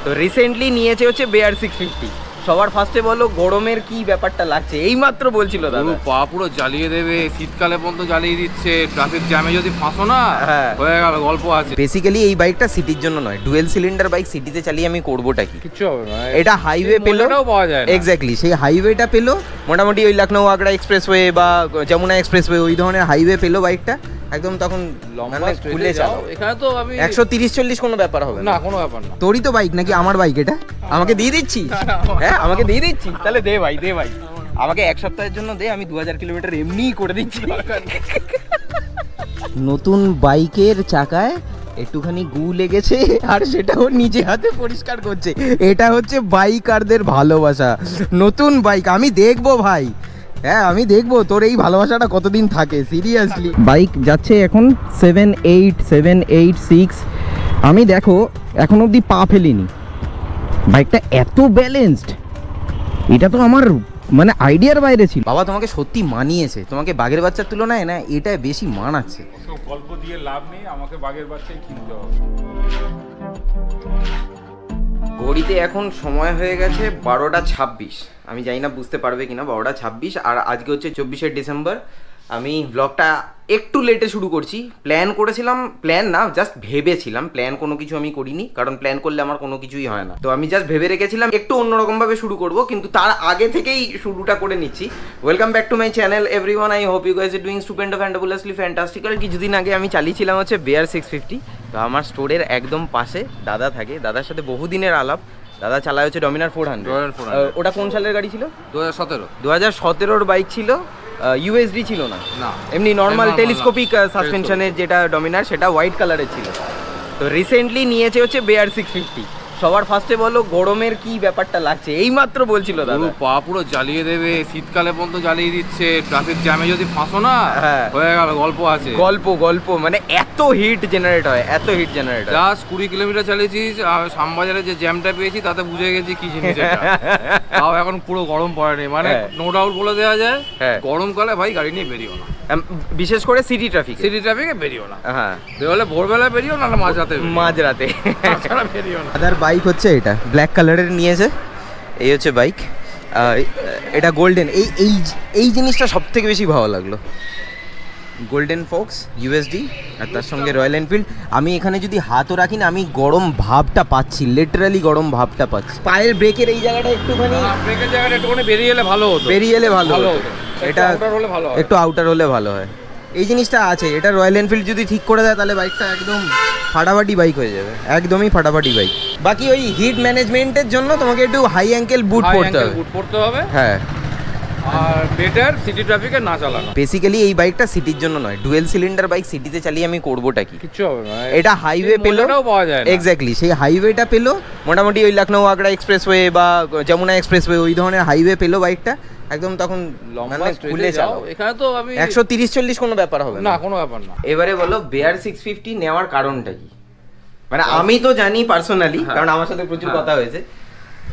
তো রিসেন্টলি নিয়েছে হচ্ছে বেয়ার 650। সবার ফার্স্টে বলো গরমের কি ব্যাপারটা লাগছে, এই মাত্র বলছিল দাদা। পা পুরো জ্বালিয়ে দেবে, শীতকালে পর্যন্ত জ্বালিয়ে দিচ্ছে। ট্রাফিক জ্যামে যদি ফাঁসো না, হয়ে গেল, গল্প আছে। বেসিক্যালি এই বাইকটা সিটির জন্য নয়, ডুয়েল সিলিন্ডার বাইক। সিটিতে চালিয়ে আমি করবোটা কি, কিচ্ছু হবে না। এটা হাইওয়ে পেলো, পাওয়া যায় এক্স্যাক্টলি সেই হাইওয়েটা পেলো মোটামুটি ওই লখনৌ আগ্রা এক্সপ্রেসওয়ে বা যমুনা এক্সপ্রেসওয়ে ওই ধরনের হাইওয়ে পেলো বাইকটা একদম, তখন খুলে যাও। এখানে তো আমি 130-40 কোনো ব্যাপার হবে না, কোনো ব্যাপার না। তোরই তো বাইক নাকি আমার বাইক? এটা আমাকে দিয়ে দিচ্ছি? হ্যাঁ আমাকে দিয়ে দিচ্ছি, তাহলে দে ভাই, দে ভাই আমাকে এক সপ্তাহের জন্য দে, আমি 2000 কিলোমিটার এমনিই করে দিচ্ছি। নতুন বাইকের চাকায় একটুখানি গু লেগেছে আর সেটাও নিজে হাতে পরিষ্কার করছে। এটা হচ্ছে বাইকারদের ভালোবাসা। নতুন বাইক আমি দেখবো ভাই, হ্যাঁ আমি দেখবো তোর এই ভালোবাসাটা কতদিন থাকে। সিরিয়াসলি বাইক যাচ্ছে এখন 7-8, 7-8-6। আমি দেখো এখন অবধি পা ফেলিনি। বাইকটা এত ব্যালেন্সড, এটা তো আমার মানে আইডিয়ার বাইরে ছিল। বাবা তোমাকে সত্যি মানিয়েছে, তোমাকে বাঘের বাচ্চার তুলনায় না এটা বেশি মানাচ্ছে। গল্প দিয়ে লাভ নেই, আমাকে বাঘের বাচ্চাই কিনতে হবে। ঘড়িতে এখন সময় হয়ে গেছে 12:26। আমি জানি না বুঝতে পারবে কিনা, 12:26। আর আজকে হচ্ছে 24শে ডিসেম্বর। আমি ব্লগটা একটু লেটে শুরু করছি। প্ল্যান করেছিলাম, প্ল্যান না জাস্ট ভেবেছিলাম, প্ল্যান কোনো কিছু আমি করিনি, কারণ প্ল্যান করলে আমার কোনো কিছুই হয় না। তো আমি জাস্ট ভেবে রেখেছিলাম একটু অন্যরকমভাবে শুরু করব, কিন্তু তার আগে থেকেই শুরুটা করে নিচ্ছি। Welcome back to my channel everyone, I hope you guys are doing stupendo fantabulously fantastical. কিছুদিন আগে আমি চালিয়েছিলাম হচ্ছে বেয়ার 650। তো আমার স্টোরের একদম পাশে দাদা থাকে, দাদার সাথে বহুদিনের আলাপ। দাদা চালায় হচ্ছে ডমিনার 400। ওটা কোন সালের গাড়ি ছিল? 2017 বাইক ছিল। ইউএসডি ছিল না, এমনি নর্মাল টেলিস্কোপিক সাসপেনশনের যেটা ডমিনার, সেটা হোয়াইট কালারের ছিল। তো রিসেন্টলি নিয়েছে হচ্ছে বেয়ার 650। সবার ফার্স্টে বলো গরমের কি ব্যাপারটা লাগছে, এই মাত্র বলছিল দাদা। পা পুরো জ্বালিয়ে দেবে, শীতকালে পর্যন্ত জ্বালিয়ে দিচ্ছে। ট্রাফিক জ্যামে যদি ফাঁসো না, হয়ে গেল, গল্প আছে। গল্প মানে এত হিট জেনারেট হয়, এত হিট জেনারেট হয়। জাস্ট 20 কিলোমিটার চালিয়েছিস, শ্যামবাজারে যে জ্যামটা পেয়েছি তাতে বুঝে গেছি কি জিনিস এটা। তাও এখন পুরো গরম পড়েনি, মানে নো ডাউট বলে দেওয়া যায় গরমকালে ভাই গাড়ি নিয়ে বেরিও না, বিশেষ করে সিটি ট্রাফিকে বেরিও না। হ্যাঁ বেরোলে ভোরবেলা বেরিও না, মাঝরাতে বেরিও না। আদার বাইক হচ্ছে এটা ব্ল্যাক কালারের নিয়েছে, এই হচ্ছে বাইক। এটা গোল্ডেন, এই জিনিসটা সব থেকে বেশি ভালো লাগলো। গোল্ডেন ফক্স ইউএসডি আর তার সঙ্গে রয়্যাল এনফিল্ড। আমি এখানে যদি হাতও রাখি না, আমি গরম ভাবটা পাচ্ছি, লিটারালি গরম ভাবটা পাচ্ছি। পায়ের ব্রেকের এই জায়গাটা একটুখানি, ব্রেকের জায়গাটা একটুখানি বেরিয়ে এলে ভালো হতো, এটা একটু আউটার হলে ভালো হয়। এই জিনিসটা আছে, এটা রয়্যাল এনফিল্ড যদি ঠিক করে দেয় তাহলে বাইকটা একদম ফাটাফাটি বাইক হয়ে যাবে, একদমই ফাটাফাটি বাইক। বাকি ওই হিট ম্যানেজমেন্টের জন্য তোমাকে একটু হাই অ্যাঙ্কেল বুট পরতে হবে। হ্যাঁ, আর বেটার সিটি ট্রাফিকে না চালানো। বেসিক্যালি এই বাইকটা সিটির জন্য নয়, ডুয়েল সিলিন্ডার বাইক। সিটিতে চালিয়ে আমি করবোটা কি, কিচ্ছু হবে না। এটা হাইওয়ে পেলো, এক্স্যাক্টলি সেই হাইওয়েটা পেলো মোটামুটি ওই লখনৌ আগ্রা এক্সপ্রেসওয়ে বা যমুনা এক্সপ্রেসওয়ে ওই ধরনের হাইওয়ে পেলো বাইকটা একদম, তখন খুলে যাও। এখানে তো আমি 130-40 কোনো ব্যাপার হবে না, কোনো ব্যাপার না। এবারে বলো বেয়ার 650 নেওয়ার কারণটা কি? মানে আমি তো জানি পার্সোনালি, কারণ আমার সাথে প্রচুর কথা হয়েছে।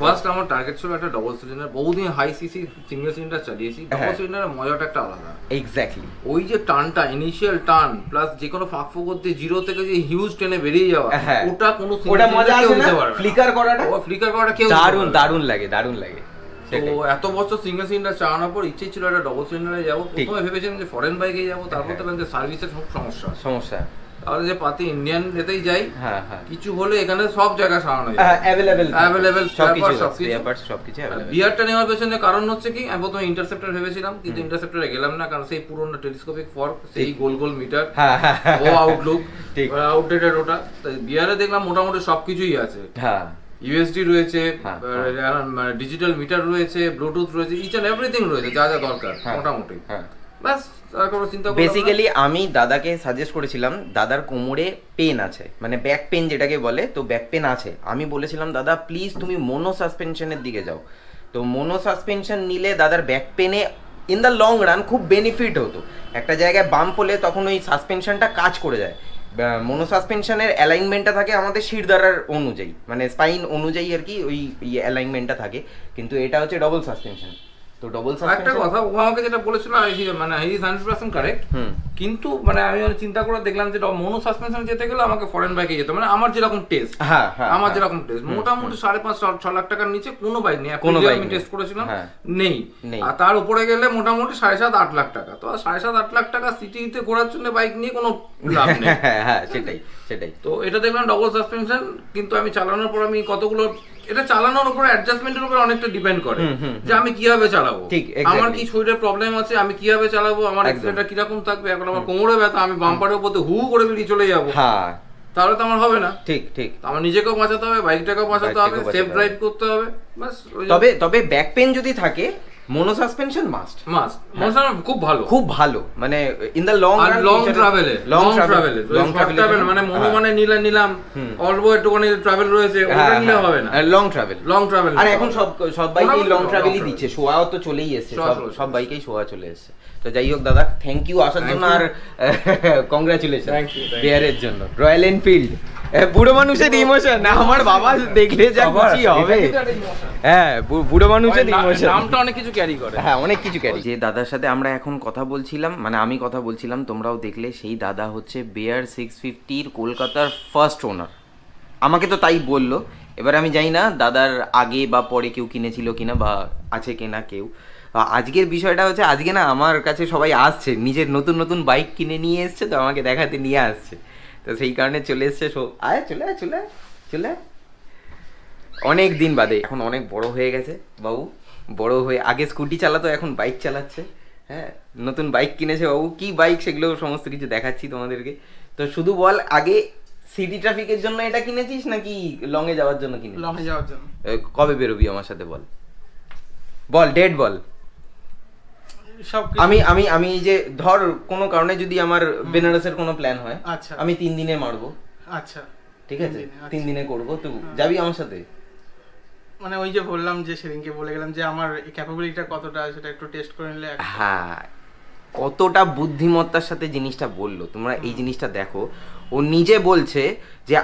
ফার্স্ট আমার টার্গেট ছিল একটা ডবল সিলিন্ডার। বহুদিন হাই সিসি সিঙ্গেল সিলিন্ডার চালিয়েছি, ডবল সিলিন্ডারের মজাটা একটা আলাদা। এক্স্যাক্টলি ওই যে টানটা, ইনিশিয়াল টান প্লাস যে কোনো ফাঁক ফোক করতে জিরো থেকে যে হিউজ টেনে বেরিয়ে যাওয়া, ওটা কোনো মজা আসে না। ফ্লিকার করাটা কেউ দারুণ লাগে। তো এত বছর সিঙ্গেল সিলিন্ডার চালানোর পর ইচ্ছে ছিল একটা ডবল সিলিন্ডারে যাবো। প্রথমে ভেবেছিলাম যে ফরেন বাইকে যাবো, তারপর দেখলাম যে সার্ভিসের খুব সমস্যা। তাহলে যে পাতি ইন্ডিয়ান যেতেই যাই, কিছু হলে এখানে সব জায়গায় সারানো যায়, অ্যাভেলেবেল সবকিছু। বিয়ারটা নেওয়ার পেছনে কারণ হচ্ছে কি, আমি প্রথমে ইন্টারসেপ্টর ভেবেছিলাম, কিন্তু ইন্টারসেপ্টরে গেলাম না, কারণ সেই পুরোনো টেলিস্কোপিক ফর্ক, সেই গোল মিটার, ও আউটলুক আউটডেটেড ওটা। বিয়ারে দেখলাম মোটামুটি সবকিছুই আছে। ইউএসডি রয়েছে, ডিজিটাল মিটার রয়েছে, ব্লুটুথ রয়েছে, ইচ এন্ড এভরিথিং রয়েছে, যা দরকার মোটামুটি। ব্যাস, বেসিক্যালি আমি দাদাকে সাজেস্ট করেছিলাম, দাদার কোমরে পেন আছে, মানে ব্যাক পেন যেটাকে বলে, তো ব্যাক পেন আছে। আমি বলেছিলাম দাদা প্লিজ তুমি মোনো সাসপেনশনের দিকে যাও। তো মোনো সাসপেনশন নিলে দাদার ব্যাক পেনে ইন দ্য লং রান খুব বেনিফিট হতো। একটা জায়গায় বাম্প হলে তখন ওই সাসপেনশনটা কাজ করে যায়। মোনো সাসপেনশনের অ্যালাইনমেন্টটা থাকে আমাদের শিরদাঁড়ার অনুযায়ী, মানে স্পাইন অনুযায়ী আর কি, ওই অ্যালাইনমেন্টটা থাকে। কিন্তু এটা হচ্ছে ডবল সাসপেনশন, তো ডবল সাসপেনশন একটা কথা ও আমাকে যেটা বলেছিল মানে হি ইজ 100% কারেক্ট, কিন্তু মানে আমি চিন্তা করে দেখলাম যে মোনো সাসপেনশন যেতে গেলে আমাকে ফরেন বাইকে যেতে, মানে আমার যেরকম টেস্ট, আমার যেরকম টেস্ট মোটামুটি 5.5-6 লাখ টাকার নিচে কোনো বাইক নেই, আমি টেস্ট করেছিলাম নেই। আর তার উপরে গেলে মোটামুটি 7.5-8 লাখ টাকা। তো 7.5-8 লাখ টাকা সিটিতে ঘোরার জন্য বাইক নিয়ে কোনো লাভ নেই। হ্যাঁ সেটাই। তো এটা দেখলাম ডবল সাসপেনশন, কিন্তু আমি চালানোর পর আমি কতগুলো, এটা চালানোর উপর অ্যাডজাস্টমেন্টের উপর অনেকটা ডিপেন্ড করে যে আমি কিভাবে চালাবো, আমার কি শরীরে প্রবলেম আছে, আমি কিভাবে চালাবো, আমার এক্সিলেটর কিরকম থাকবে। এখন আমার কোমরে ব্যথা, আমি বাম্পারের উপর হু করে বেরিয়ে চলে যাবো, তাহলে তো আমার হবে না। ঠিক আমার নিজেকেও বাঁচাতে হবে, বাইকটাকেও বাঁচাতে হবে, সেফ ড্রাইভ করতে হবে। বাস। তবে ব্যাক পেন যদি থাকে মোনো সাসপেনশন মাস্ট খুব ভালো মানে ইন দা লং ট্রাভেলে মানে মোনো মানে নিলাম অল্প একটুখানি ট্রাভেল রয়েছে, ওটা নিলে হবে না। লং ট্রাভেল আর এখন সব বাইকেই লং ট্রাভেলই দিচ্ছে, শোয়াও তো চলেই এসেছে, সব বাইকেই শোয়া চলে এসেছে। তো যাই হোক দাদা, থ্যাংক ইউ আসার জন্য, আর কংগ্রাচুলেশন বিয়ারের জন্য। রয়্যাল এনফিল্ড, বুড়ো মানুষের ইমোশন, আমার বাবা দেখলে যা খুশি হবে। হ্যাঁ, বুড়ো মানুষের ইমোশন, নামটা অনেক কিছু ক্যারি করে। হ্যাঁ, অনেক কিছু ক্যারি। যে দাদার সাথে আমরা এখন কথা বলছিলাম, মানে আমি কথা বলছিলাম, তোমরাও দেখলে, সেই দাদা হচ্ছে বেয়ার 650-র কলকাতার ফার্স্ট ওনার। আমাকে তো তাই বললো। এবার আমি জানি না দাদার আগে বা পরে কেউ কিনেছিল কিনা, বা আছে কিনা কেউ। আজকের বিষয়টা হচ্ছে, আজকে না আমার কাছে সবাই আসছে, নিজের নতুন বাইক কিনে নিয়ে এসছে, তো আমাকে দেখাতে নিয়ে আসছে। তো সেই কারণে চলে এসছে। চলে অনেক দিন বাদে। এখন অনেক বড় হয়ে গেছে বাবু, বড় হয়ে আগে স্কুটি চালাতো, এখন বাইক চালাচ্ছে। হ্যাঁ, নতুন বাইক কিনেছে বাবু। কি বাইক সেগুলো সমস্ত কিছু দেখাচ্ছি তোমাদেরকে। তো শুধু বল, আগে সিটি ট্রাফিকের জন্য এটা কিনেছিস নাকি লং এ যাওয়ার জন্য কিনেছিস? লং এ যাওয়ার জন্য। কবে বেরোবি আমার সাথে বল, ডেট বল। আমি যে ধর কোনো কারণে যদি আমার বেনারসের কোনো প্ল্যান হয়, আচ্ছা, আমি 3 দিনে মারবো। আচ্ছা, ঠিক আছে, 3 দিনে করবো। তুই যাবি আমার সাথে? মানে ওই যে বললাম, যে সেদিনকে বলে গেলাম যে আমার ক্যাপাবিলিটিটা কতটা, সেটা একটু টেস্ট করে নিলে। হ্যাঁ, কতটা বুদ্ধিমত্তার সাথে জিনিসটা বললো। তোমরা এই জিনিসটা দেখো, ও নিজে বলছে যে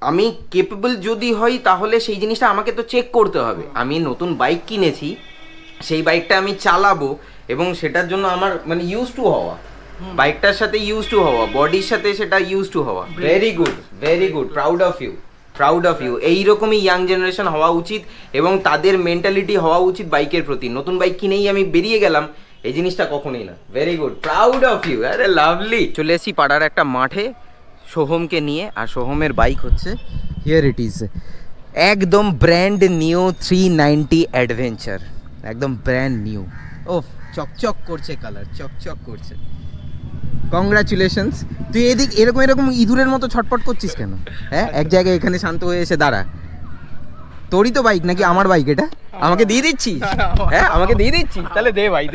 আমি কেপেবল যদি হই, তাহলে সেই জিনিসটা আমাকে তো চেক করতে হবে। আমি নতুন বাইক কিনেছি, সেই বাইকটা আমি চালাবো, এবং সেটার জন্য আমার মানে ইউজ টু হওয়া, বাইকটার সাথে ইউজ টু হওয়া, বডির সাথে সেটা ইউজ টু হওয়া। Very good, proud of you. এইরকমই ইয়াং জেনারেশন হওয়া উচিত, এবং তাদের মেন্টালিটি হওয়া উচিত বাইকের প্রতি। নতুন বাইক কিনেই আমি বেরিয়ে গেলাম, এই জিনিসটা কখনোই না। Very good, proud of you. আরে লাভলি। চলে এসেছি পাড়ার একটা মাঠে সোহমকে নিয়ে, আর সোহমের বাইক হচ্ছে হিয়ার ইট ইজ, একদম ব্র্যান্ড নিউ 390 অ্যাডভেঞ্চার, একদম ব্র্যান্ড নিউ। ওফ, চকচক করছে কালার, চকচক করছে। কংগ্রাচুলেশনস। তুই এরকম ইঁদুরের মতো ছটপট করছিস কেন? হ্যাঁ, এক জায়গায় এখানে শান্ত হয়ে এসে দাঁড়া। তোরই তো বাইক নাকি আমার বাইক? এটা আমাকে দিয়ে দিচ্ছিস? হ্যাঁ, আমাকে দিয়ে দিচ্ছিস? তাহলে দে ভাই,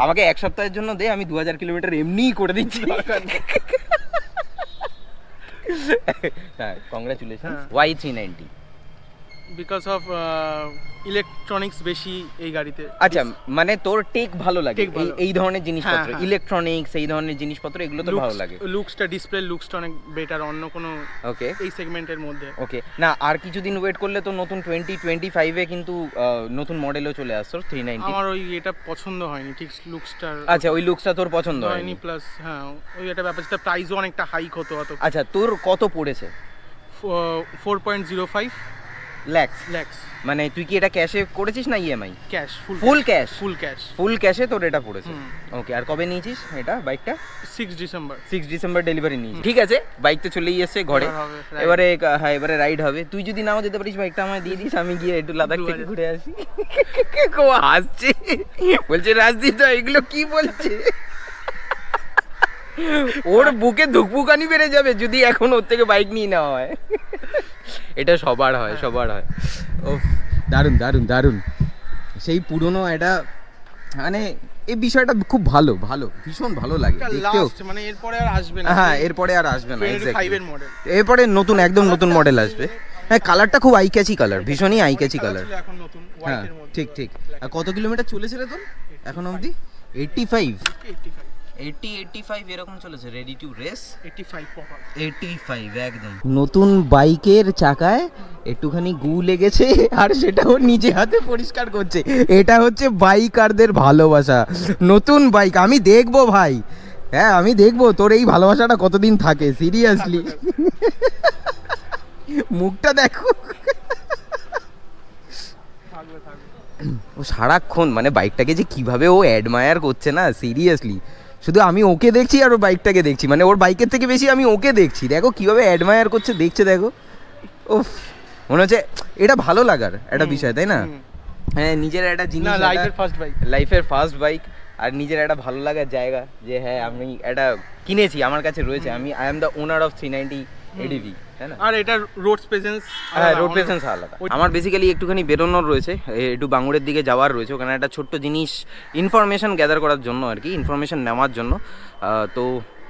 আমাকে 1 সপ্তাহের জন্য দে, আমি 2000 কিলোমিটার এমনিই করে দিচ্ছি। হ্যাঁ, congratulations. Why 390? Because of electronics বেশি এই গাড়িতে। আচ্ছা, মানে তোর টেক ভালো লাগে এই ধরনের জিনিসপত্র, ইলেকট্রনিক্স এই ধরনের জিনিসপত্র, এগুলো তো ভালো লাগে। লুকসটা, ডিসপ্লে লুকসটা অনেক বেটার অন্য কোনো এই সেগমেন্টের মধ্যে। ওকে, না আর কিছুদিন ওয়েট করলে তো নতুন 2025 এ কিন্তু নতুন মডেলও চলে আসছে 390। আমার ওই এটা পছন্দ হয়নি ঠিক লুকসটা। আচ্ছা, ওই লুকসটা তোর পছন্দ হয়নি। প্লাস হ্যাঁ, ওই একটা ব্যাপার, যেটা প্রাইসও অনেকটা হাইক হতো। আচ্ছা, তোর কত পড়েছে? 4.05 lakhs। মানে তুই কি এটা ক্যাশে করেছিস না ইএমআই? ক্যাশ, ফুল ক্যাশে তোর এটা পড়েছে। ওকে, আর কবে নিয়েছিস এটা বাইকটা? 6 ডিসেম্বর ডেলিভারি নিয়েছিস। ঠিক আছে, বাইক তো চলেই এসেছে ঘরে, এবারে রাইড হবে। তুই যদি নাও যেতে পারিস, বাইকটা আমায় দিয়ে দিস, আমি গিয়ে একটু লাদাখ থেকে ঘুরে আসি। হাসছে, বলছে রাজদীপ এগুলো কি বলছে? ওর বুকে ধুকপুকানি বেড়ে যাবে যদি এখন ওর থেকে বাইক নিয়ে নেওয়া হয়। এটা সবার হয়। ও দারুণ। সেই পুরনো এটা, মানে এই বিষয়টা খুব ভালো, ভীষণ ভালো লাগে দেখতেও। মানে এরপরে আর আসবে না। হ্যাঁ, এরপরে আর আসবে না। এরপরে একদম নতুন মডেল আসবে। হ্যাঁ, কালারটা খুব আই ক্যাচি কালার, ভীষণই আই ক্যাচি কালার। হ্যাঁ, ঠিক। আর কত কিলোমিটার চলেছে রে তোর এখন অবধি? 85। 80-85 এরকম চলেছে, রেডি টু রেস 85 প্রপার 85 একদম। নতুন বাইকের চাকায় একটুখানি গু লেগেছে আর সেটাও নিজে হাতে পরিষ্কার করছে। এটা হচ্ছে বাইকারদের ভালোবাসা। নতুন বাইক আমি দেখবো ভাই, হ্যাঁ আমি দেখবো তোর এই ভালোবাসাটা কতদিন থাকে, সিরিয়াসলি। মুখটা দেখো, ও সারাক্ষণ মানে বাইকটাকে যে কিভাবে ও অ্যাডমায়ার করছে না, সিরিয়াসলি। শুধু আমি ওকে দেখছি আর ওর বাইকটাকে দেখছি, মানে ওর বাইকের থেকে বেশি আমি ওকে দেখছি। দেখো কিভাবে অ্যাডমায়ার করছে, দেখছে দেখো। ওফ, মনে হচ্ছে এটা ভালো লাগার একটা বিষয়, তাই না? হ্যাঁ, নিজের একটা জিনিস, লাইফের ফার্স্ট বাইক, আর নিজের একটা ভালো লাগার জায়গা যে হ্যাঁ আমি এটা কিনেছি, আমার কাছে রয়েছে, আমি I am the owner of 390 ADV, তাই না? আর এটা রোড প্রেজেন্স, হ্যাঁ রোড প্রেজেন্স আলাদা। আমার বেসিক্যালি একটুখানি বেরোনোর রয়েছে, একটু বাঙ্গুরের দিকে যাওয়ার রয়েছে, ওখানে একটা ছোট্ট জিনিস ইনফরমেশন গ্যাদার করার জন্য আর কি, ইনফরমেশন নেওয়ার জন্য। তো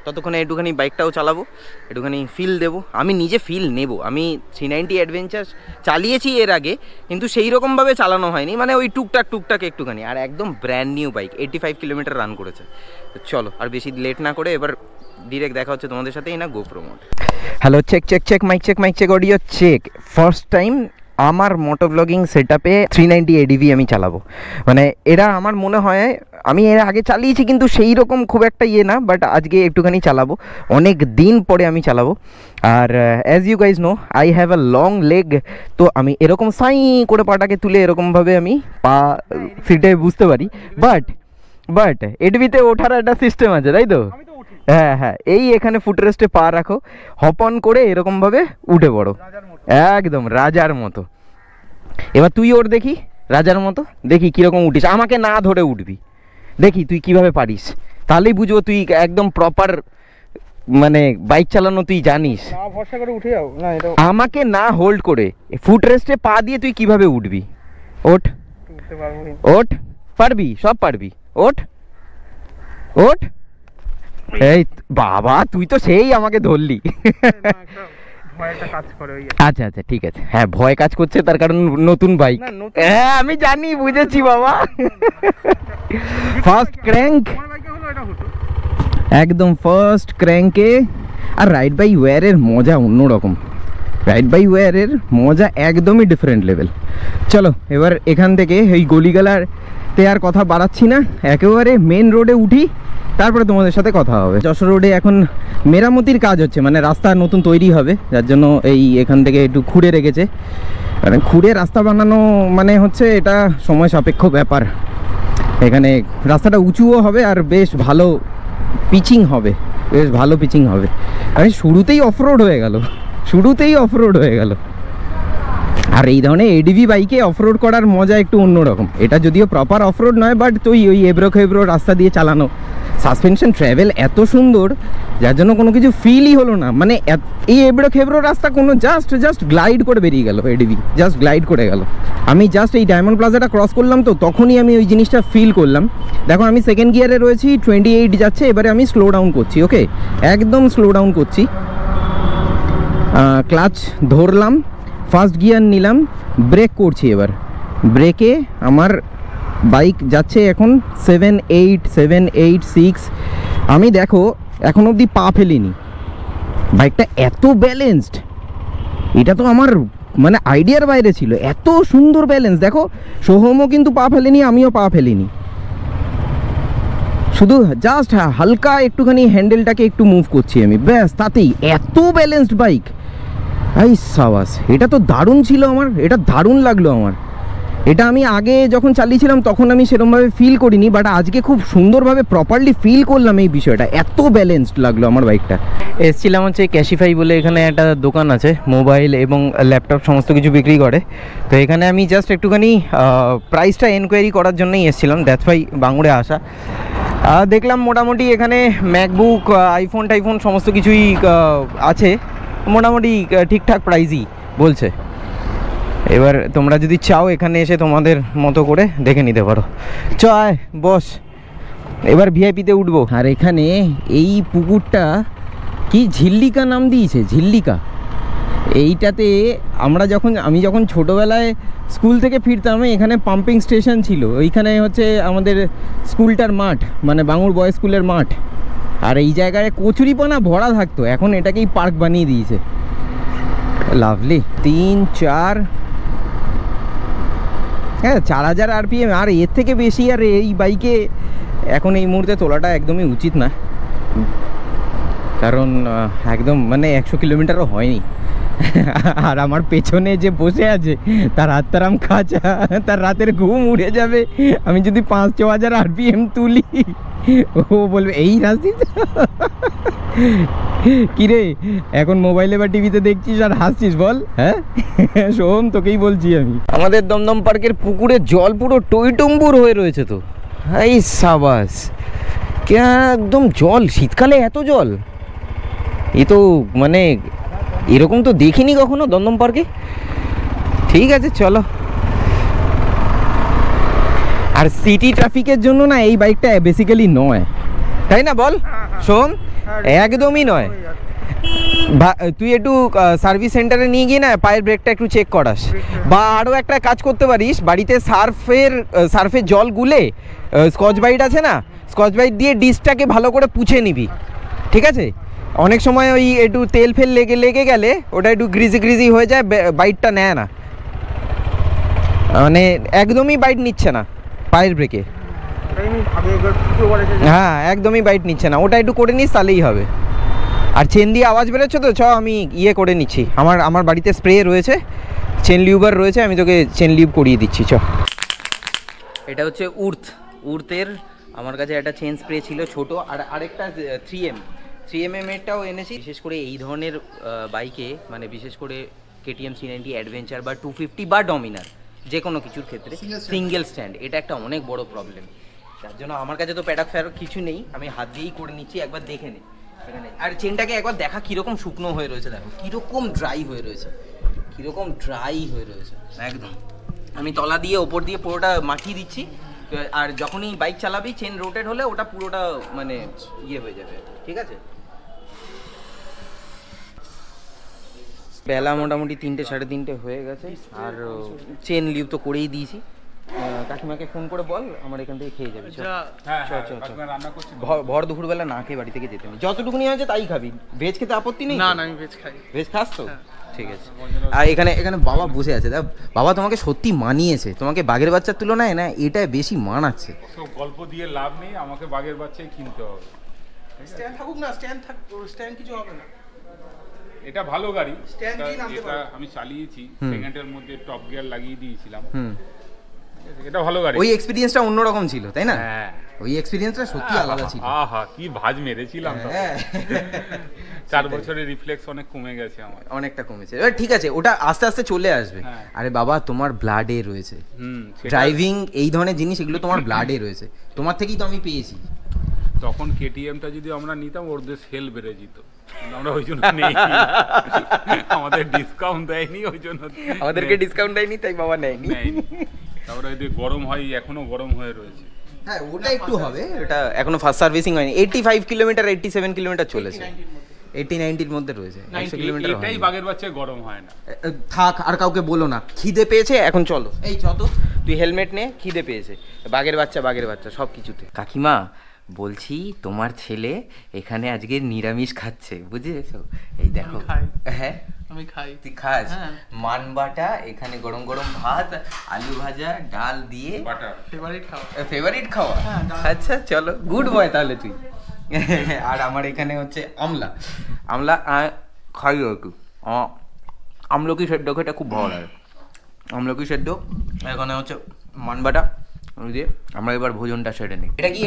ততক্ষণে একটুখানি বাইকটাও চালাবো, একটুখানি ফিল দেবো, আমি নিজে ফিল নেব। আমি 390 অ্যাডভেঞ্চার চালিয়েছি এর আগে, কিন্তু সেই রকমভাবে চালানো হয়নি, মানে ওই টুকটাক একটুখানি। আর একদম brand new bike, 85 kilometre run করেছে। তো চলো আর বেশি লেট না করে এবার ডিরেক্ট দেখা হচ্ছে তোমাদের সাথেই না GoPro mode. Hello, check mic check audio check. First time আমার মোটো ব্লগিং সেট আপে 390 ADV আমি চালাবো। মানে এরা আমার মনে হয় আমি এর আগে চালিয়েছি কিন্তু সেই রকম খুব একটা ইয়ে না, বাট আজকে একটুখানি চালাবো, অনেক দিন পরে আমি চালাবো। আর as you guys know I have a long leg, তো আমি এরকম সাই করে পাটাকে তুলে এরকমভাবে আমি পা সিটে বুঝতে পারি। বাট এডভিতে ওঠার একটা সিস্টেম আছে, তাই তো? হ্যাঁ, এই এখানে ফুটরেস্টে পা রাখো, হপ অন করে এরকমভাবে উঠে পড়ো, একদম রাজার মতো। এবার তুই ওর দেখি রাজার মতো, দেখি কীরকম উঠিস, আমাকে না ধরে উঠবি, দেখি তুই কিভাবে পারিস, তাহলেই বুঝবো তুই একদম প্রপার মানে বাইক চালানো তুই জানিস। আমাকে না হোল্ড করে ফুটরেস্টে পা দিয়ে তুই কিভাবে উঠবি? ওঠ, পারবি, সব পারবি, ওঠ। এই বাবা, তুই তো সেই আমাকে ধরলি। আচ্ছা ঠিক আছে, হ্যাঁ ভয় কাজ করছে, তার কারণ নতুন বাইক। হ্যাঁ আমি জানি, বুঝেছি বাবা। ফার্স্ট ক্র্যাঙ্ক, একদম ফার্স্ট ক্র্যাঙ্কে। আর রাইড বাই ওয়্যারের মজা অন্যরকম, রাইড বাই ওয়্যারের মজা একদমই ডিফারেন্ট লেভেল। চলো এবার এখান থেকে এই গলিগালাতে আর কথা বাড়াচ্ছি না, একেবারে মেন রোডে উঠি, তারপরে তোমাদের সাথে কথা হবে। যশোর রোডে এখন মেরামতির কাজ হচ্ছে, মানে রাস্তা নতুন তৈরি হবে, যার জন্য এই এখান থেকে একটু খুঁড়ে রেখেছে। মানে খুঁড়ে রাস্তা বানানো মানে হচ্ছে এটা সময় সাপেক্ষ ব্যাপার। এখানে রাস্তাটা উঁচুও হবে আর বেশ ভালো পিচিং হবে, আমি শুরুতেই অফরোড হয়ে গেল। আর এই ধরনের এডিভি বাইকে অফরোড করার মজা একটু অন্যরকম। এটা যদিও প্রপার অফরোড নয়, বাট তুই ওই এবড়ো খেবড়ো রাস্তা দিয়ে চালানো, সাসপেনশন ট্রাভেল এত সুন্দর, যার জন্য কোনো কিছু ফিলই হলো না। মানে এই এবড়ো খেবড়ো রাস্তা কোনো জাস্ট গ্লাইড করে বেরিয়ে গেল, এডিভি জাস্ট গ্লাইড করে গেল। আমি জাস্ট এই ডায়মন্ড প্লাজাটা ক্রস করলাম, তো তখনই আমি ওই জিনিসটা ফিল করলাম। দেখো আমি সেকেন্ড গিয়ারে রয়েছি, 28 যাচ্ছে, এবারে আমি স্লো ডাউন করছি। ওকে, একদম স্লো ডাউন করছি, ক্লাচ ধরলাম, ফার্স্ট গিয়ার নিলাম, ব্রেক করছি। এবার ব্রেকে আমার বাইক যাচ্ছে এখন 7, 6। আমি দেখো এখন অবধি পা ফেলিনি, বাইকটা এত ব্যালেন্সড, এটা তো আমার মানে আইডিয়ার বাইরে ছিল, এত সুন্দর ব্যালেন্স। দেখো সোহমও কিন্তু পা ফেলেনি, আমিও পা ফেলিনি, শুধু জাস্ট হালকা একটুখানি হ্যান্ডেলটাকে একটু মুভ করছি আমি, ব্যাস, তাতেই এত ব্যালেন্সড বাইক। এই সাবাস, এটা তো দারুণ ছিল আমার, এটা দারুণ লাগলো আমার। এটা আমি আগে যখন চালিয়েছিলাম তখন আমি সেরকমভাবে ফিল করিনি, বাট আজকে খুব সুন্দরভাবে প্রপারলি ফিল করলাম এই বিষয়টা, এত ব্যালেন্সড লাগলো আমার বাইকটা। এসছিলাম হচ্ছে ক্যাশিফাই বলে, এখানে একটা দোকান আছে, মোবাইল এবং ল্যাপটপ সমস্ত কিছু বিক্রি করে। তো এখানে আমি জাস্ট একটুখানি প্রাইসটা এনকোয়ারি করার জন্যই এসেছিলাম, দ্যাটস ওয়াই বাঙ্গুরে আসা। দেখলাম মোটামুটি এখানে ম্যাকবুক, আইফোন টাইফোন সমস্ত কিছুই আছে, মোটামুটি ঠিকঠাক প্রাইসই বলছে। এবার তোমরা যদি চাও এখানে এসে তোমাদের মতো করে দেখে নিতে পারো। চয় বস, এবার ভিআইপিতে উঠবো। আর এখানে এই পুকুরটা কি ঝিল্লিকা নাম দিয়েছে, ঝিল্লিকা, এইটাতে আমি যখন ছোটোবেলায় স্কুল থেকে ফিরতাম, এখানে পাম্পিং স্টেশন ছিল, ওইখানে হচ্ছে আমাদের স্কুলটার মাঠ, মানে বাঙুর বয়েজ স্কুলের মাঠ। আর এই জায়গায় কচুরিপানা ভরা থাকতো, এখন এটাকেই পার্ক বানিয়ে দিয়েছে। লাভলি। 3-4, হ্যাঁ 4000 RPM, আর এর থেকে বেশি আর এই বাইকে এখন এই মুহূর্তে তোলাটা একদমই উচিত না, কারণ একদম মানে 100 কিলোমিটারও হয়নি। আর আমার পেছনে যে বসে আছে তার আত্মারাম খাঁচা, তার রাতের ঘুম উড়ে যাবে আমি যদি 5-6 হাজার RPM তুলি। ও বলবে এই রাজদীপ কিরে এখন মোবাইলে বা টিভিতে দেখছিস আর হাসছিস বল? হ্যাঁ শোন, তোকেই বলছি আমি। আমাদের দমদম পার্কের পুকুরের জল পুরো টইটুম্বুর হয়ে রয়েছে তো। এই সাবাস, একদম জল, শীতকালে এত জল, এ তো মানে এরকম তো দেখিনি কখনো দমদম পার্কে। ঠিক আছে চলো। আর সিটি ট্রাফিকের জন্য না এই বাইকটা বেসিক্যালি নয়, তাই না বল শোন? একদমই নয়। তুই একটু সার্ভিস সেন্টারে নিয়ে গিয়ে না পায়ের ব্রেকটা একটু চেক করাস, বা আরও একটা কাজ করতে পারিস, বাড়িতে সার্ফের জল গুলে স্কচ বাইট আছে না, স্কচ বাইট দিয়ে ডিসটাকে ভালো করে পুছে নিবি, ঠিক আছে? অনেক সময় ওই একটু তেল ফেল লেগে গেলে ওটা একটু গ্রিজি হয়ে যায়, বাইটটা নেয় না, মানে একদমই বাইট নিচ্ছে না পায়ের ব্রেকে। হ্যাঁ একদমই বাইট নিচ্ছে না, ওটা একটু করে নিস তাহলেই হবে। আর চেন দিয়ে আওয়াজ বেরোচ্ছে তো, চ আমি করে নিচ্ছি, আমার বাড়িতে স্প্রে রয়েছে, চেন লিউবার রয়েছে, আমি তোকে চেন লিউব করিয়ে দিচ্ছি। চ। এটা হচ্ছে উর্থের আমার কাছে একটা চেন স্প্রে ছিল ছোট, আর আরেকটা 3mm এরটাও এনেছি। বিশেষ করে এই ধরনের বাইকে, মানে বিশেষ করে KTM C90 অ্যাডভেঞ্চার বা 250 বা ডমিনার, যে কোনো কিছুর ক্ষেত্রে সিঙ্গেল স্ট্যান্ড, এটা একটা অনেক বড় প্রবলেম। তার জন্য আমার কাছে তো প্যাডক ফ্যাডক কিছু নেই, আমি হাত দিয়েই করে নিচ্ছি। একবার দেখে নে এখানে, আর চেনটাকে একবার দেখা কীরকম শুকনো হয়ে রয়েছে, দেখো কীরকম ড্রাই হয়ে রয়েছে, একদম। আমি তলা দিয়ে ওপর দিয়ে পুরোটা মাখিয়ে দিচ্ছি, আর যখনই বাইক চালাবি চেন রোটেট হলে ওটা পুরোটা মানে হয়ে যাবে, ঠিক আছে? বেলা মোটামুটি 3-3:30 হয়ে গেছে, আর চেন লিভ তো করেই দিয়েছি। কাকিমাকে ফোন করে বল আমার এখান থেকে খেয়ে যাবি। ভর দুপুরবেলা না খেয়ে বাড়ি থেকে যেতে নেই, যতটুকুনি হয়েছে তাই খাবি। ভেজ খেতে আপত্তি নেই? না আমি ভেজ খাই। ভেজ খাস তো? ঠিক আছে। আর এখানে বাবা বসে আছে, দেখ বাবা তোমাকে সত্যি মানিয়েছে, তোমাকে বাঘের বাচ্চার তুলনায় না এটা বেশি মানাচ্ছে। গল্প দিয়ে লাভ নেই, আমাকে বাঘের বাচ্চাই কিনতে হবে। স্ট্যান্ড থাকুক না, স্ট্যান্ড কিছু হবে না। এটা ভালো গাড়ি, এটা আমি চালিয়েছি, সেকেন্ডের মধ্যে টপ গিয়ার লাগিয়ে দিয়েছিলাম। এটা ভালো গাড়ি। ওই এক্সপেরিয়েন্সটা অন্যরকম ছিল, তাই না? হ্যাঁ, ওই এক্সপেরিয়েন্সটা সত্যি আলাদা ছিল। আহা কি ভাজ মেরেছিলাম তো। 4 বছরের রিফ্লেক্স অনেক কমে গেছে আমার, অনেকটা কমেছে। ঠিক আছে, ওটা আস্তে আস্তে চলে আসবে। আরে বাবা তোমার ব্লাডে রয়েছে ড্রাইভিং, এই ধরনের জিনিস এগুলো তোমার ব্লাডে রয়েছে, তোমার থেকেই তো আমি পেয়েছি। তখন কেটিএমটা যদি আমরা নিতাম ওদের সেল বেড়ে যেত, আমরা ওই জন্য নেই, আমাদের ডিসকাউন্ট দেয়নি, ওই জন্য আমাদেরকে ডিসকাউন্ট দেয়নি তাই বাবা নেয়নি। তারপরে যদি গরম হয়, এখনো গরম হয়ে রয়েছে। হ্যাঁ ওটা একটু হবে, এটা এখনো ফার্স্ট সার্ভিসিং হয়নি। 85 কিলোমিটার 87 কিলোমিটার চলেছে, 80-90-র মধ্যে রয়েছে। 100 কিলোমিটার এটাই বাঘের বাচ্চা গরম হয় না। থাক, আর কাউকে বলো না, খিদে পেয়েছে এখন চলো। এই চত তুই হেলমেট নে, খিদে পেয়েছে, বাঘের বাচ্চা সব কিছুতে। কাকিমা বলছি তোমার ছেলে এখানে আজকে নিরামিষ খাচ্ছে, বুঝেছো? এই দেখো। হ্যাঁ আমি খাই। তুই খাস? মান বাটা, এখানে গরম গরম ভাত, আলু ভাজা, ডাল দিয়ে ফেভারিট খাওয়া। আচ্ছা চলো, গুড বয় তাহলে তুই। আর আমার এখানে হচ্ছে আমলা খাই একটু, আমলকি সেদ্ধ খেতে খুব ভালো লাগে। আমলকি সেদ্ধ, এখানে হচ্ছে মান বাটা দিয়ে আমরা এবার ভোজনটা সেরে নিই। এটা কি?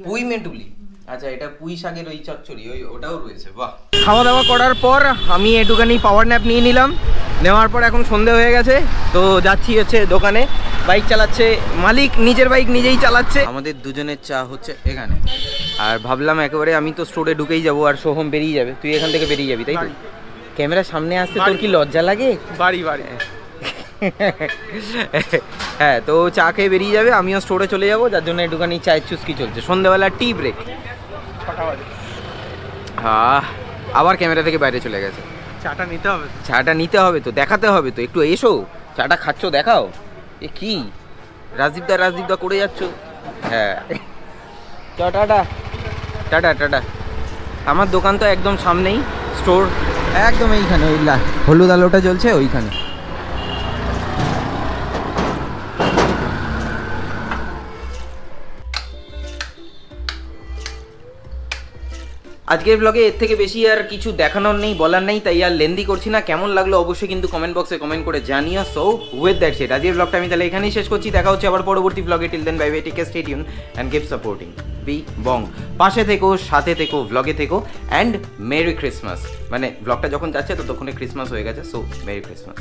পুঁই মেন্টুলি। আচ্ছা, এটা পুঁই শাকের ওই চচ্চড়ি, ওটাও রয়েছে। বাহ। খাওয়া দাওয়া করার পর আমি একটুখানি পাওয়ার ন্যাপ নিয়ে নিলাম, নেওয়ার পর এখন সন্ধে হয়ে গেছে, তো যাচ্ছি হচ্ছে দোকানে। বাইক চালাচ্ছে মালিক, নিজের বাইক নিজেই চালাচ্ছে। আমাদের দুজনের চা হচ্ছে এখানে, আর ভাবলাম একেবারে আমি তো স্টোরে ঢুকেই যাবো, আর সোহম বেরিয়ে যাবে, তুই এখান থেকে বেরিয়ে যাবি, তাই তো? ক্যামেরার সামনে আসতে তোর কি লজ্জা লাগে? বাড়ি হ্যাঁ, তো চা খেয়ে বেরিয়ে যাবে, আমিও স্টোরে চলে যাবো, যার জন্য একটুখানি চায়ের চুস্কি চলছে। সন্ধ্যাবেলা টি ব্রেক। আবার ক্যামেরা থেকে বাইরে চলে গেছে। চাটা নিতে হবে, চাটা নিতে হবে তো, দেখাতে হবে তো, একটু এসো, চাটা খাচ্ছ দেখাও। এ কি রাজদীপদা করে যাচ্ছ? হ্যাঁ, টাটা টাটা টাটা। আমার দোকান তো একদম সামনেই, স্টোর একদম এইখানে, ওই হলুদ আলোটা জ্বলছে ওইখানে। আজকের ব্লগে এর থেকে বেশি আর কিছু দেখানোর নেই, বলার নেই, তাই আর লেন্দি করছি না। কেমন লাগলো অবশ্যই কিন্তু কমেন্ট বক্সে কমেন্ট করে জানিও। সো উইথ দ্যাট সেট আজকের ব্লগটা আমি তাহলে এখানেই শেষ করছি। দেখা হচ্ছে আবার পরবর্তী ব্লগে। Till then bye bye, take care, stay tune and keep supporting be bong. পাশে থেকো, সাথে থেকো, ব্লগে থেকো, অ্যান্ড মেরি ক্রিসমাস। মানে ব্লগটা যখন যাচ্ছে ততক্ষণে ক্রিসমাস হয়ে গেছে। So merry Christmas.